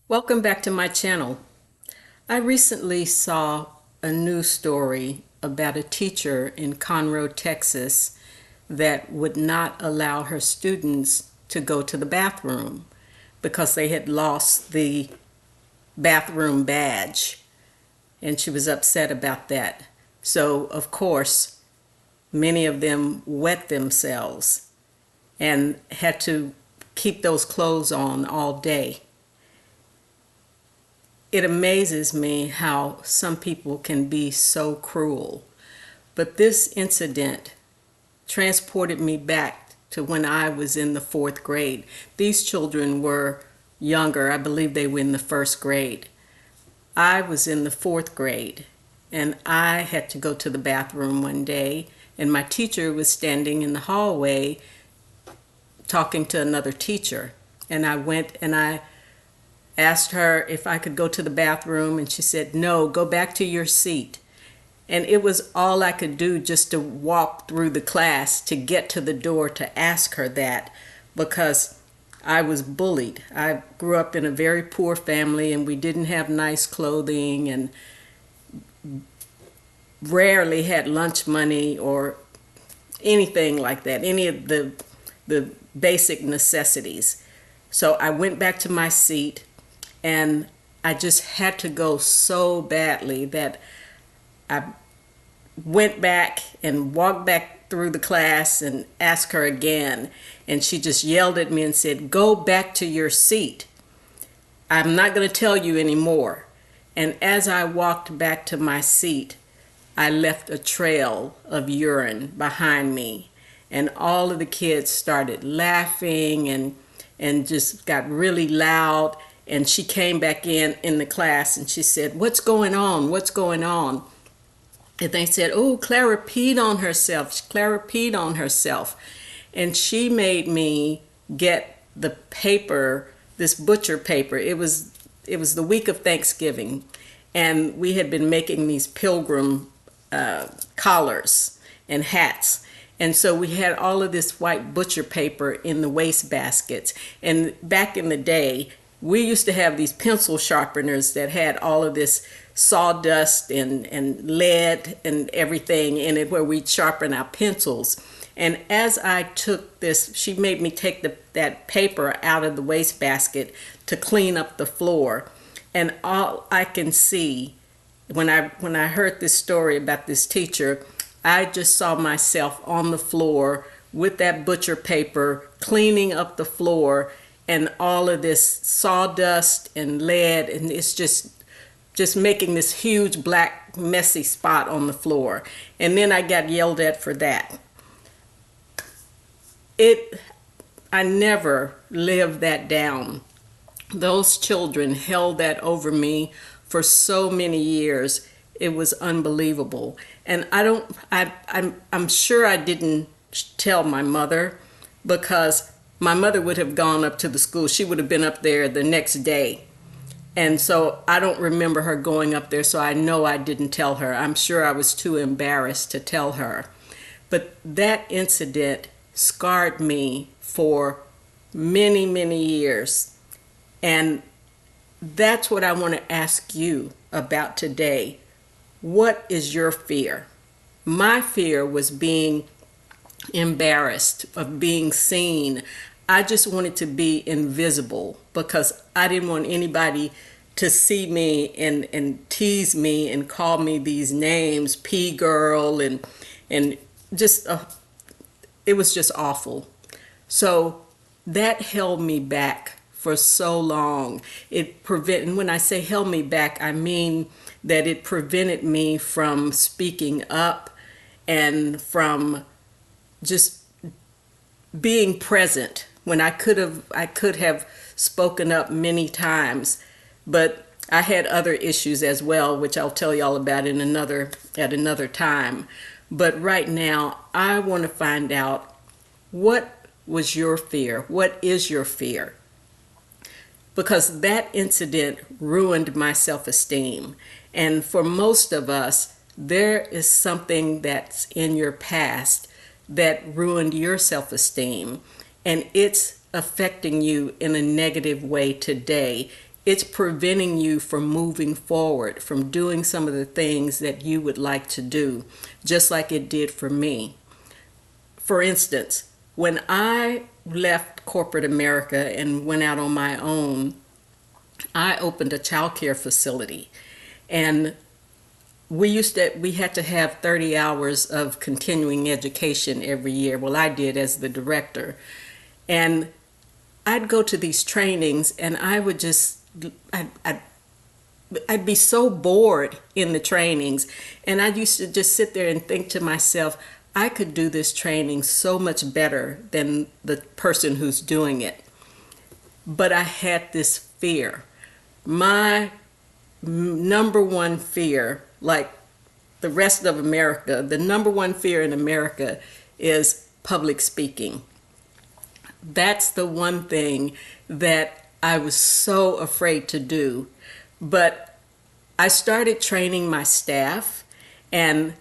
Welcome back to my channel. I recently saw a news story about a teacher in Conroe, Texas that would not allow her students to go to the bathroom because they had lost the bathroom badge, and she was upset about that. So, of course, many of them wet themselves and had to keep those clothes on all day. It amazes me how some people can be so cruel. But this incident transported me back to when I was in the fourth grade. These children were younger. I believe they were in the first grade. I was in the fourth grade, and I had to go to the bathroom one day, and my teacher was standing in the hallway talking to another teacher. And I went and I asked her if I could go to the bathroom, and she said, "No, go back to your seat." And it was all I could do just to walk through the class to get to the door to ask her that, because I was bullied. I grew up in a very poor family, and we didn't have nice clothing and rarely had lunch money or anything like that, any of the basic necessities. So I went back to my seat, and I just had to go so badly that I went back and walked back through the class and asked her again. And she just yelled at me and said, "Go back to your seat. I'm not going to tell you anymore." And as I walked back to my seat, I left a trail of urine behind me. And all of the kids started laughing and just got really loud. And she came back in the class and she said, "What's going on? What's going on?" And they said, "Oh, Clara peed on herself. Clara peed on herself." And she made me get the paper, this butcher paper. It was the week of Thanksgiving, and we had been making these pilgrim collars and hats. And so we had all of this white butcher paper in the waste baskets. And back in the day, we used to have these pencil sharpeners that had all of this sawdust and lead and everything in it where we'd sharpen our pencils. And as I took this, she made me take that paper out of the waste basket to clean up the floor. And all I can see when I heard this story about this teacher, I just saw myself on the floor with that butcher paper, cleaning up the floor, and all of this sawdust and lead, and it's just making this huge black messy spot on the floor. And then I got yelled at for that. I never lived that down. Those children held that over me for so many years. It was unbelievable. And I'm sure I didn't tell my mother, because my mother would have gone up to the school. She would have been up there the next day. And so I don't remember her going up there, so I know I didn't tell her. I'm sure I was too embarrassed to tell her. But that incident scarred me for many, many years. And that's what I want to ask you about today. What is your fear? My fear was being embarrassed, of being seen. I just wanted to be invisible because I didn't want anybody to see me and tease me and call me these names, P girl, and just it was just awful. So that held me back for so long. And when I say held me back, I mean that it prevented me from speaking up and from just being present when I could have spoken up many times. But I had other issues as well, which I'll tell y'all about at another time. But right now, I want to find out, what was your fear? What is your fear? Because that incident ruined my self-esteem. And for most of us, there is something that's in your past that ruined your self-esteem, and it's affecting you in a negative way today. it's preventing you from moving forward, from doing some of the things that you would like to do, just like it did for me. For instance, when I left corporate America and went out on my own, I opened a child care facility. And we had to have 30 hours of continuing education every year. Well, I did as the director. And I'd go to these trainings and I would just, I'd be so bored in the trainings. And I used to just sit there and think to myself, I could do this training so much better than the person who's doing it. But I had this fear. My number one fear, like the rest of America, the number one fear in America is public speaking. That's the one thing that I was so afraid to do. But I started training my staff, and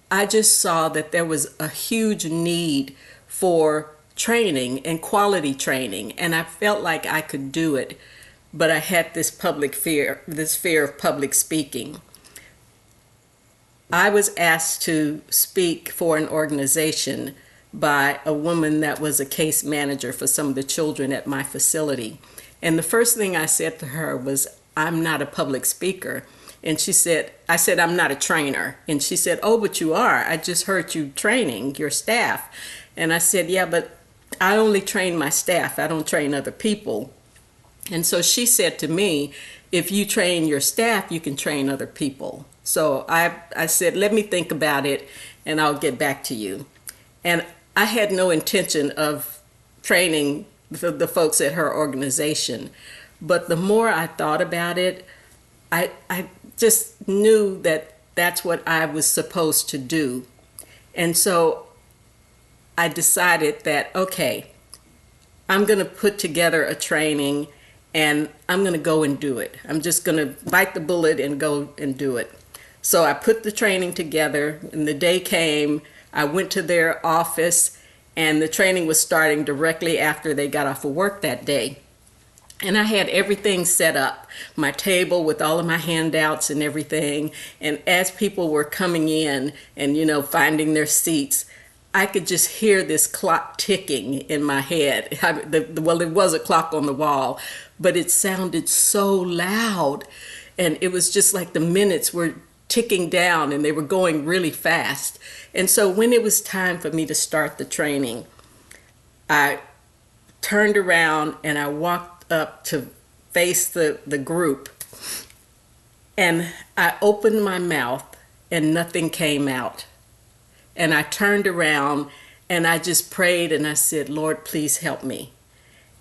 I just saw that there was a huge need for training and quality training, and I felt like I could do it, but I had this fear of public speaking. I was asked to speak for an organization by a woman that was a case manager for some of the children at my facility. And the first thing I said to her was, I'm not a public speaker. And I said, I'm not a trainer. And she said, oh, but you are. I just heard you training your staff. And I said, yeah, but I only train my staff. I don't train other people. And so she said to me, if you train your staff, you can train other people. So I said, let me think about it and I'll get back to you. And I had no intention of training the folks at her organization. But the more I thought about it, I just knew that that's what I was supposed to do. And so I decided that, okay, I'm going to put together a training and I'm going to go and do it. I'm just going to bite the bullet and go and do it. So I put the training together, and the day came. I went to their office, and the training was starting directly after they got off of work that day. And I had everything set up, my table with all of my handouts and everything. And as people were coming in and, finding their seats, I could just hear this clock ticking in my head. Well, there was a clock on the wall, but it sounded so loud. And it was just like the minutes were ticking down and they were going really fast. And so when it was time for me to start the training, I turned around and I walked up to face the group, and I opened my mouth and nothing came out. And I turned around and I just prayed and I said, Lord, please help me.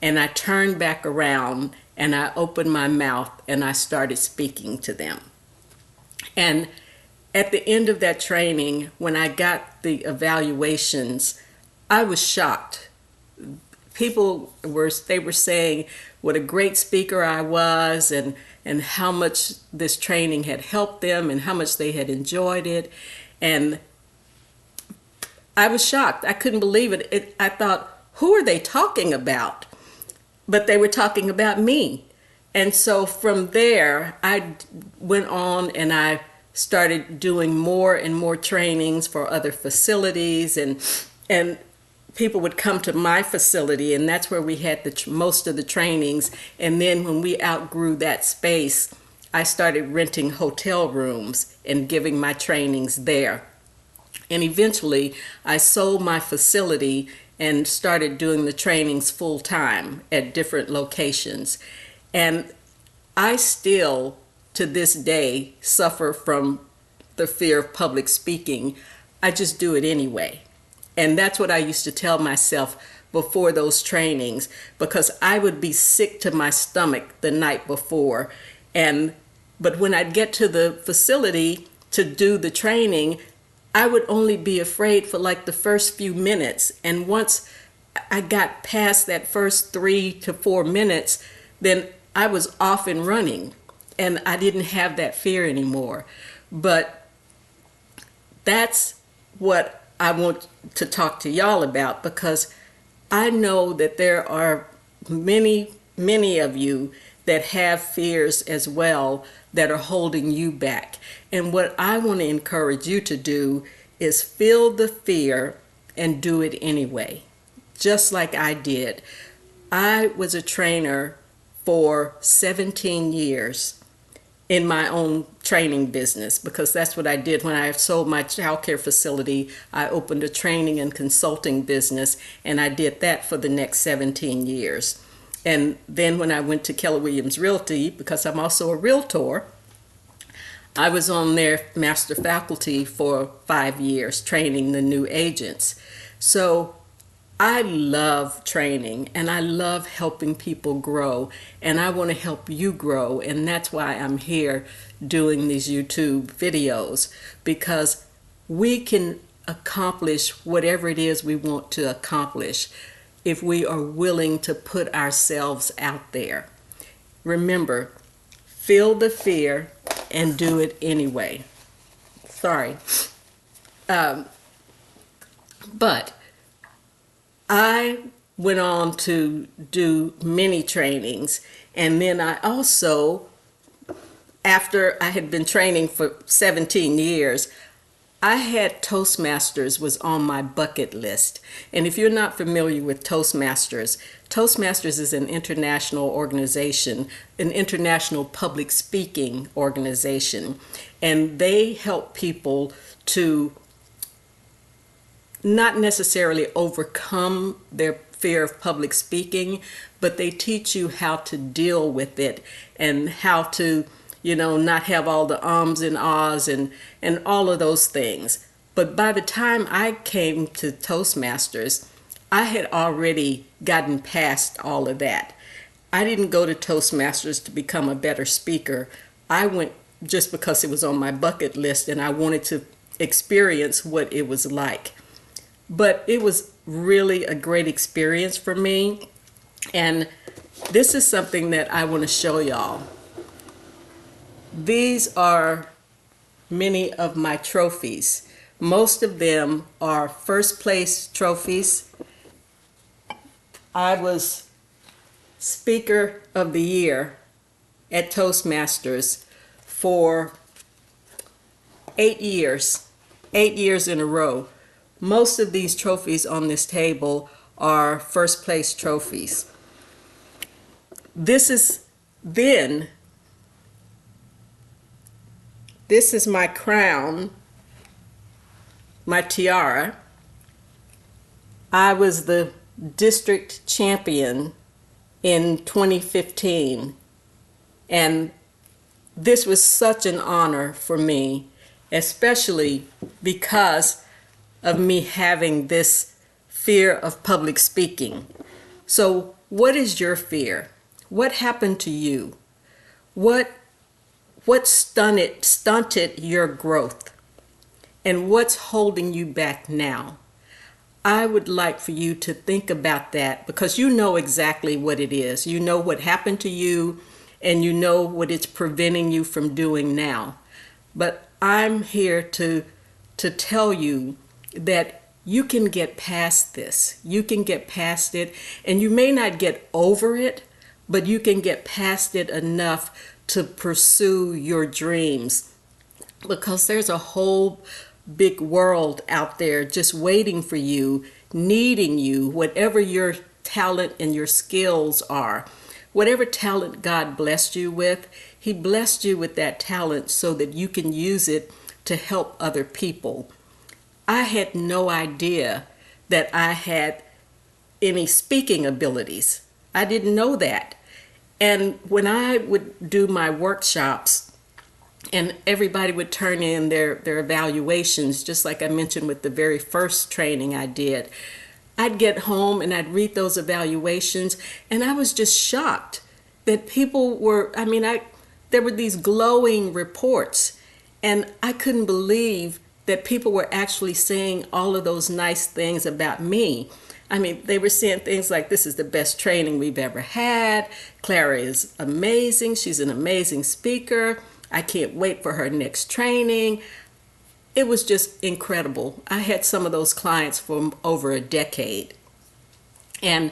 And I turned back around and I opened my mouth and I started speaking to them. And at the end of that training, when I got the evaluations, I was shocked. People were saying what a great speaker I was, and how much this training had helped them and how much they had enjoyed it. And I was shocked. I couldn't believe it. I thought, who are they talking about? But they were talking about me. And so from there, I went on and I started doing more and more trainings for other facilities, and people would come to my facility, and that's where we had most of the trainings. And then when we outgrew that space, I started renting hotel rooms and giving my trainings there. And eventually, I sold my facility and started doing the trainings full time at different locations. And I still, to this day, suffer from the fear of public speaking. I just do it anyway. And that's what I used to tell myself before those trainings, because I would be sick to my stomach the night before. But when I'd get to the facility to do the training, I would only be afraid for like the first few minutes. And once I got past that first 3 to 4 minutes, then I was off and running, and I didn't have that fear anymore. But that's what I want to talk to y'all about, because I know that there are many of you that have fears as well that are holding you back. And what I want to encourage you to do is feel the fear and do it anyway, just like I did. I was a trainer for 17 years in my own training business, because that's what I did when I sold my childcare facility. I opened a training and consulting business, and I did that for the next 17 years. And then when I went to Keller Williams Realty, because I'm also a realtor, I was on their master faculty for 5 years training the new agents. So I love training and I love helping people grow, and I want to help you grow, and that's why I'm here doing these YouTube videos, because we can accomplish whatever it is we want to accomplish if we are willing to put ourselves out there. Remember, feel the fear and do it anyway. Sorry. But I went on to do many trainings, and then I also, after I had been training for 17 years, I had Toastmasters was on my bucket list. And if you're not familiar with Toastmasters, Toastmasters is an international organization, an international public speaking organization, and they help people to not necessarily overcome their fear of public speaking, but they teach you how to deal with it and how to, not have all the ums and ahs and all of those things. But by the time I came to Toastmasters, I had already gotten past all of that. I didn't go to Toastmasters to become a better speaker. I went just because it was on my bucket list and I wanted to experience what it was like. But it was really a great experience for me. And this is something that I want to show y'all. These are many of my trophies. Most of them are first place trophies. I was Speaker of the Year at Toastmasters for 8 years, 8 years in a row. Most of these trophies on this table are first place trophies. This is my crown, my tiara. I was the district champion in 2015, and this was such an honor for me, especially because of me having this fear of public speaking. So what is your fear? What happened to you? What stunted your growth? And what's holding you back now? I would like for you to think about that, because you know exactly what it is. You know what happened to you, and you know what it's preventing you from doing now. But I'm here to tell you that you can get past this. You can get past it, and you may not get over it, but you can get past it enough to pursue your dreams, because there's a whole big world out there just waiting for you, needing you, whatever your talent and your skills are. Whatever talent God blessed you with, He blessed you with that talent so that you can use it to help other people. I had no idea that I had any speaking abilities. I didn't know that. And when I would do my workshops and everybody would turn in their evaluations, just like I mentioned with the very first training I did, I'd get home and I'd read those evaluations, and I was just shocked that people were, there were these glowing reports, and I couldn't believe that people were actually saying all of those nice things about me. They were saying things like, this is the best training we've ever had. Clara is amazing. She's an amazing speaker. I can't wait for her next training. It was just incredible. I had some of those clients for over a decade. And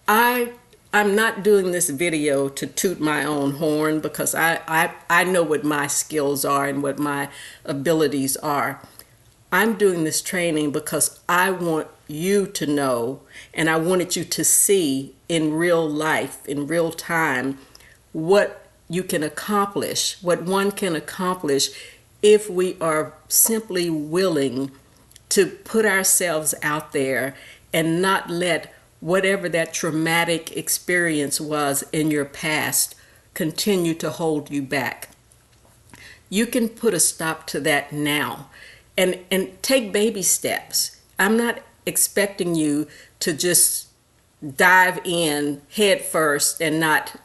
I I'm not doing this video to toot my own horn because I know what my skills are and what my abilities are. I'm doing this training because I want you to know, and I wanted you to see in real life, in real time, what you can accomplish, what one can accomplish if we are simply willing to put ourselves out there and not let whatever that traumatic experience was in your past continue to hold you back. You can put a stop to that now and take baby steps. I'm not expecting you to just dive in head first and not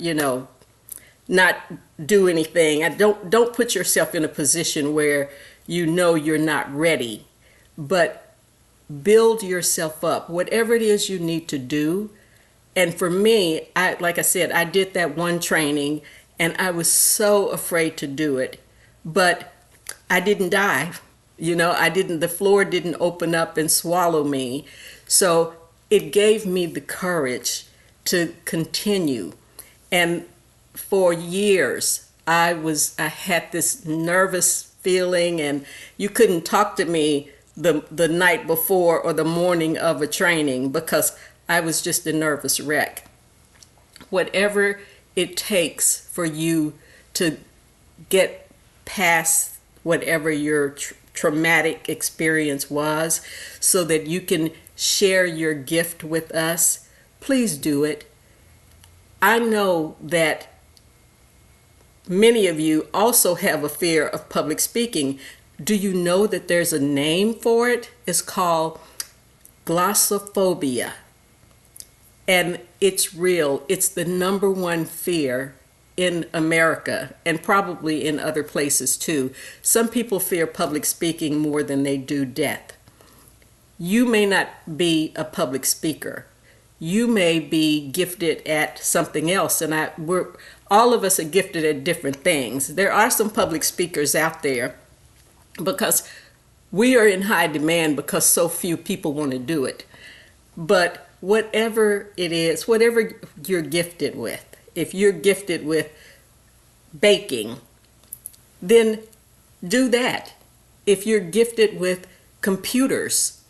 do anything. Don't put yourself in a position where you know you're not ready, but build yourself up, whatever it is you need to do. And for me, like I said, I did that one training and I was so afraid to do it, but I didn't dive. The floor didn't open up and swallow me. So it gave me the courage to continue. And for years, I had this nervous feeling, and you couldn't talk to me the night before or the morning of a training because I was just a nervous wreck. Whatever it takes for you to get past whatever your traumatic experience was so that you can share your gift with us, please do it. I know that many of you also have a fear of public speaking. Do you know that there's a name for it? It's called glossophobia. And it's real. It's the number one fear in America and probably in other places too. Some people fear public speaking more than they do death. You may not be a public speaker. You may be gifted at something else, and all of us are gifted at different things. There are some public speakers out there because we are in high demand because so few people want to do it. But whatever it is, whatever you're gifted with, if you're gifted with baking, then do that. If you're gifted with computers,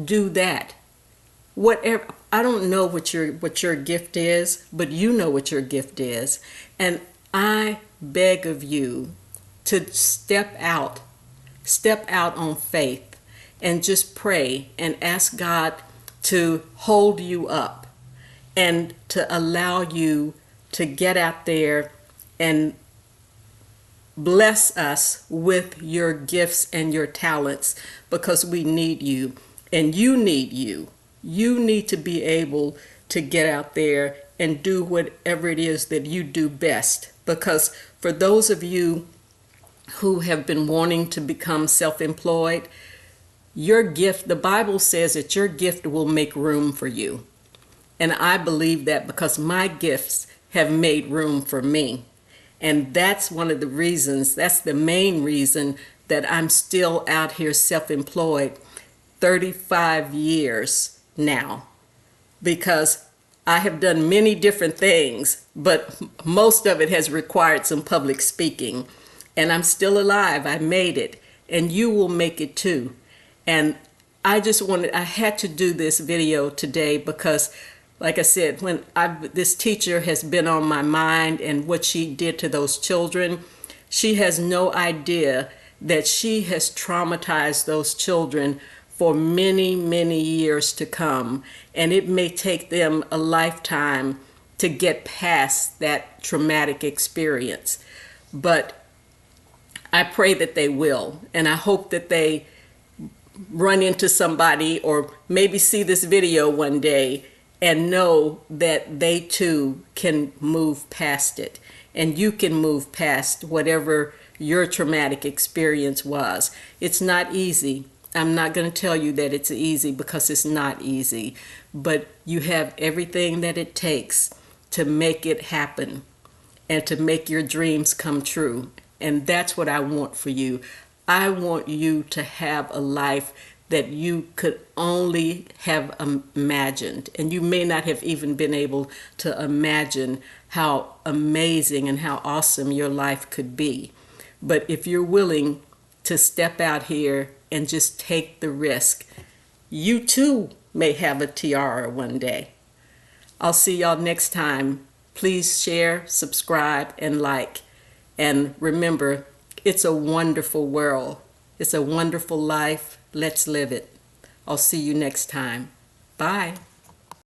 do that. Whatever, I don't know what your gift is, but you know what your gift is. And I beg of you to step out on faith and just pray and ask God to hold you up and to allow you to get out there and bless us with your gifts and your talents, because we need you and you need you. You need to be able to get out there and do whatever it is that you do best, because for those of you who have been wanting to become self-employed, your gift, the Bible says that your gift will make room for you. And I believe that because my gifts have made room for me. And that's one of the reasons, that's the main reason that I'm still out here self-employed 35 years now. Because I have done many different things, but most of it has required some public speaking. And I'm still alive. I made it. And you will make it too. And I had to do this video today because, like I said, this teacher has been on my mind, and what she did to those children, she has no idea that she has traumatized those children for many, many years to come. And it may take them a lifetime to get past that traumatic experience. But I pray that they will, and I hope that they run into somebody or maybe see this video one day and know that they too can move past it, and you can move past whatever your traumatic experience was. It's not easy. I'm not going to tell you that it's easy, because it's not easy, but you have everything that it takes to make it happen and to make your dreams come true. And that's what I want for you. I want you to have a life that you could only have imagined. And you may not have even been able to imagine how amazing and how awesome your life could be. But if you're willing to step out here and just take the risk, you too may have a tiara one day. I'll see y'all next time. Please share, subscribe, and like. And remember, it's a wonderful world. It's a wonderful life. Let's live it. I'll see you next time. Bye.